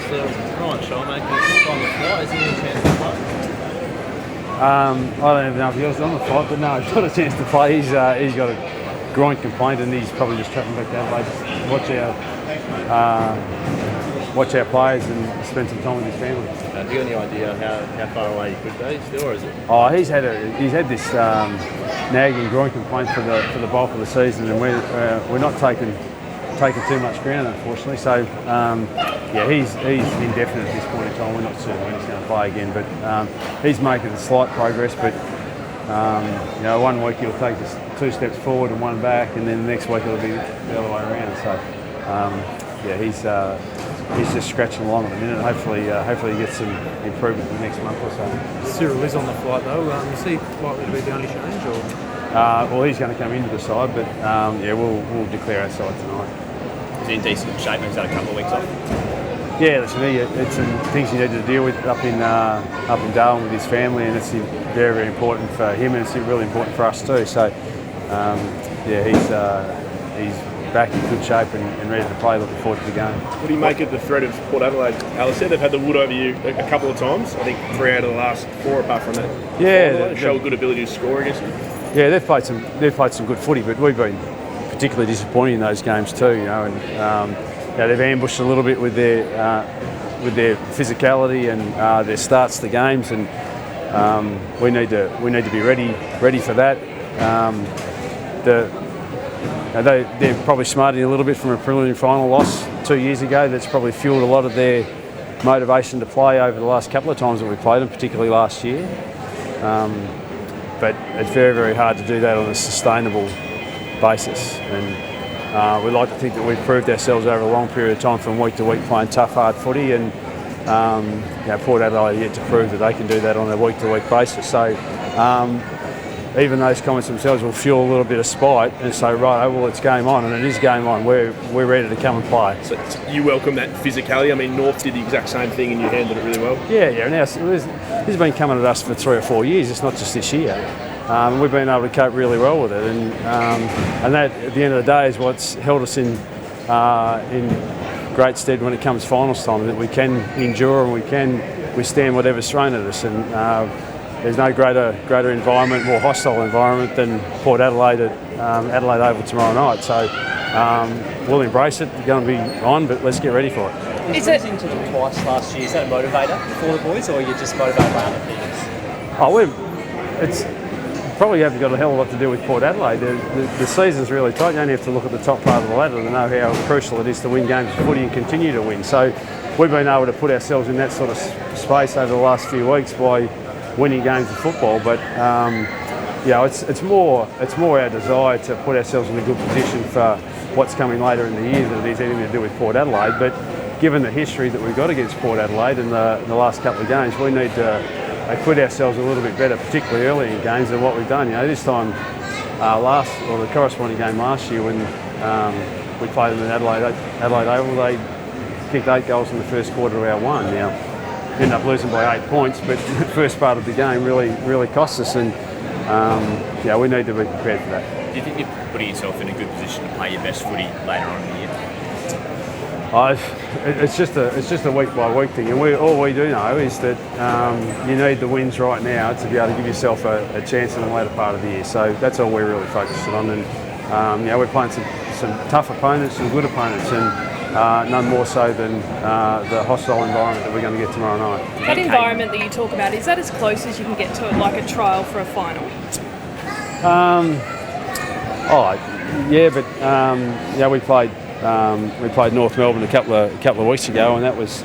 to Ryan Shaw making it on the fly? Is there any chance to play? I don't even know if he was on the flight, but no, he's got a chance to play. He's got a groin complaint, and he's probably just travelling back to Adelaide. Watch our players and spend some time with his family. Have you got any idea how far away he could be still, or is it? Oh, he's had this nagging groin complaint for the bulk of the season, and we're not taking too much ground, unfortunately. So he's indefinite at this point in time. We're not certain when he's going to play again, but he's making slight progress. But 1 week he'll take us 2 steps forward and 1 back, and then the next week it'll be the other way around. So he's just scratching along at the minute. Hopefully he gets some improvement in the next month or so. Cyril is on the flight though. Is he likely to be the only change, or? Well, he's going to come into the side, but we'll declare our side tonight. Is he in decent shape? He's had a couple of weeks off. Yeah, listen, it's some things he needed to deal with up in Darwin with his family, and it's very, very important for him, and it's really important for us too. So, he's back in good shape and ready to play. Looking forward to the game. What do you make of the threat of Port Adelaide? Alice said they've had the wood over you a couple of times. I think 3 out of the last 4, apart from that. Yeah, show a good ability to score against you. Yeah, they've played some good footy, but we've been particularly disappointed in those games too. And they've ambushed a little bit with their physicality and their starts to the games, and we need to be ready for that. They're probably smarting a little bit from a preliminary final loss 2 years ago. That's probably fueled a lot of their motivation to play over the last couple of times that we played them, particularly last year. But it's very, very hard to do that on a sustainable basis. And we like to think that we've proved ourselves over a long period of time from week to week playing tough, hard footy. And Port Adelaide are yet to prove that they can do that on a week-to-week basis. So even those comments themselves will fuel a little bit of spite and say, right, well, it's game on, and it is game on. We're ready to come and play. So you welcome that physicality. I mean, North did the exact same thing and you handled it really well. Yeah. Now, this has been coming at us for 3 or 4 years. It's not just this year. We've been able to cope really well with it, and that, at the end of the day, is what's held us in great stead when it comes finals time, that we can endure and we can withstand whatever's thrown at us. And there's no greater environment, more hostile environment than Port Adelaide at Adelaide Oval tomorrow night. So we'll embrace it. We're going to be on, but let's get ready for it. Is it losing to them twice last year? Is that a motivator for the boys, or are you just motivated by other things? It's probably haven't got a hell of a lot to do with Port Adelaide. The season's really tight. You only have to look at the top part of the ladder to know how crucial it is to win games of footy and continue to win. So we've been able to put ourselves in that sort of space over the last few weeks by winning games of football. But it's more our desire to put ourselves in a good position for what's coming later in the year than it is anything to do with Port Adelaide. But given the history that we've got against Port Adelaide in the last couple of games, we need to acquit ourselves a little bit better, particularly early in games, than what we've done. This time the corresponding game last year when we played them in Adelaide Oval, they kicked 8 goals in the first quarter of our one. Now, ended up losing by 8 points, but the first part of the game really cost us, and we need to be prepared for that. Do you think you're putting yourself in a good position to play your best footy later on in the year? It's just a week by week thing, and all we do know is that you need the wins right now to be able to give yourself a chance in the later part of the year. So that's all we're really focusing on, and we're playing some tough opponents, some good opponents, and none more so than the hostile environment that we're going to get tomorrow night. That environment that you talk about, is that as close as you can get to it, like a trial for a final? We played North Melbourne a couple of weeks ago, and that was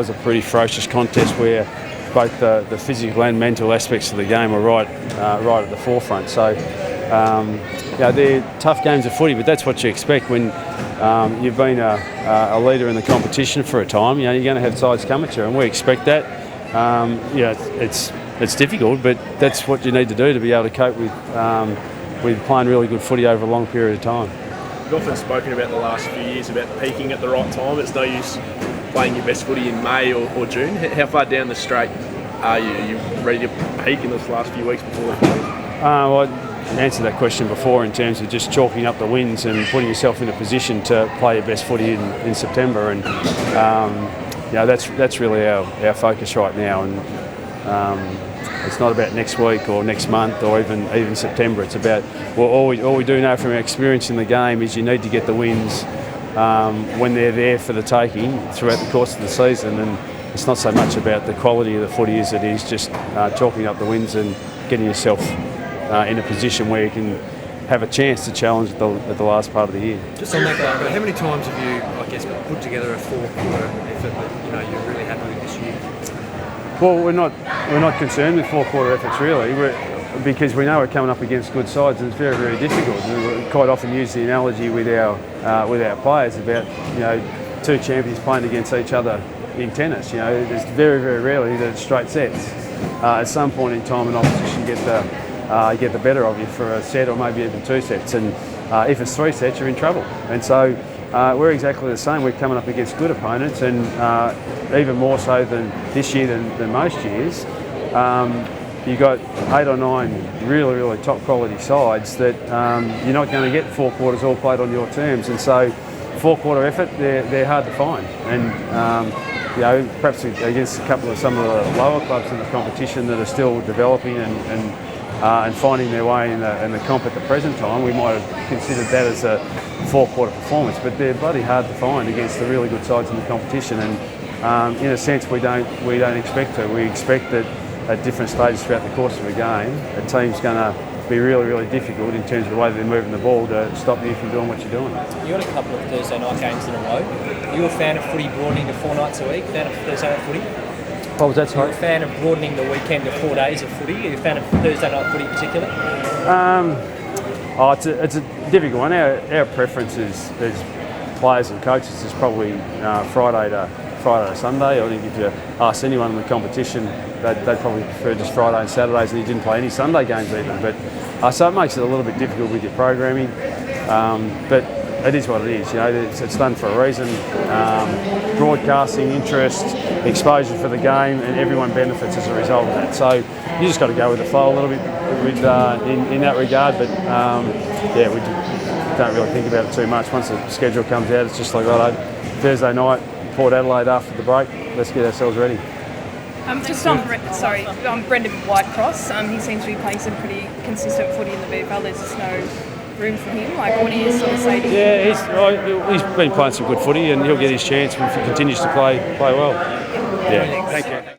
a pretty ferocious contest where both the physical and mental aspects of the game were right at the forefront. So they're tough games of footy, but that's what you expect when you've been a leader in the competition for a time. You're going to have sides come at you, and we expect that. It's difficult, but that's what you need to do to be able to cope with playing really good footy over a long period of time. You've often spoken about the last few years about peaking at the right time. It's no use playing your best footy in May or June. How far down the straight are you? Are you ready to peak in this last few weeks before the finals? I answered that question before in terms of just chalking up the wins and putting yourself in a position to play your best footy in September. And that's really our focus right now. And it's not about next week or next month or even September. It's about all we do know from our experience in the game is you need to get the wins when they're there for the taking throughout the course of the season. And it's not so much about the quality of the footy as it is just chalking up the wins and getting yourself in a position where you can have a chance to challenge at the last part of the year. Just on that note, how many times have you, I guess, put together a 4-quarter effort that you're really happy with this year? Well, we're not concerned with 4-quarter efforts really, because we know we're coming up against good sides, and it's very, very difficult. We quite often use the analogy with our players about two champions playing against each other in tennis. There's very, very rarely that it's straight sets. At some point in time, an opposition get the better of you for a set or maybe even 2 sets, and if it's 3 sets, you're in trouble. And so we're exactly the same. We're coming up against good opponents, and even more so than this year than most years. You've got 8 or 9 really, really top quality sides that you're not going to get 4 quarters all played on your terms, and so 4-quarter effort, they're hard to find. And perhaps against some of the lower clubs in the competition that are still developing and finding their way in the comp at the present time, we might have considered that as a 4-quarter performance. But they're bloody hard to find against the really good sides in the competition. And in a sense, we don't expect to. We expect that at different stages throughout the course of a game, a team's going to be really, really difficult in terms of the way they're moving the ball to stop you from doing what you're doing. You got a couple of Thursday night games in a row. Are you a fan of footy broadening to 4 nights a week? Fan of Thursday night footy? What was that, sorry? Are you a fan of broadening the weekend to 4 days of footy? Are you a fan of Thursday night footy in particular? It's a difficult one. Our preference as players and coaches is probably Friday to Sunday. I think if you ask anyone in the competition, they'd probably prefer just Friday and Saturdays, and you didn't play any Sunday games even. But so it makes it a little bit difficult with your programming. But it is what it is. It's done for a reason. Broadcasting, interest, exposure for the game, and everyone benefits as a result of that. So you just got to go with the flow a little bit in that regard. But we don't really think about it too much. Once the schedule comes out, it's just like, Thursday night, Port Adelaide after the break. Let's get ourselves ready. Just on Brendan Whitecross, he seems to be playing some pretty consistent footy in the VFL. There's just no room for him. What do you sort of say to him? Yeah, he's been playing some good footy, and he'll get his chance if he continues to play well. Yeah. Thank you.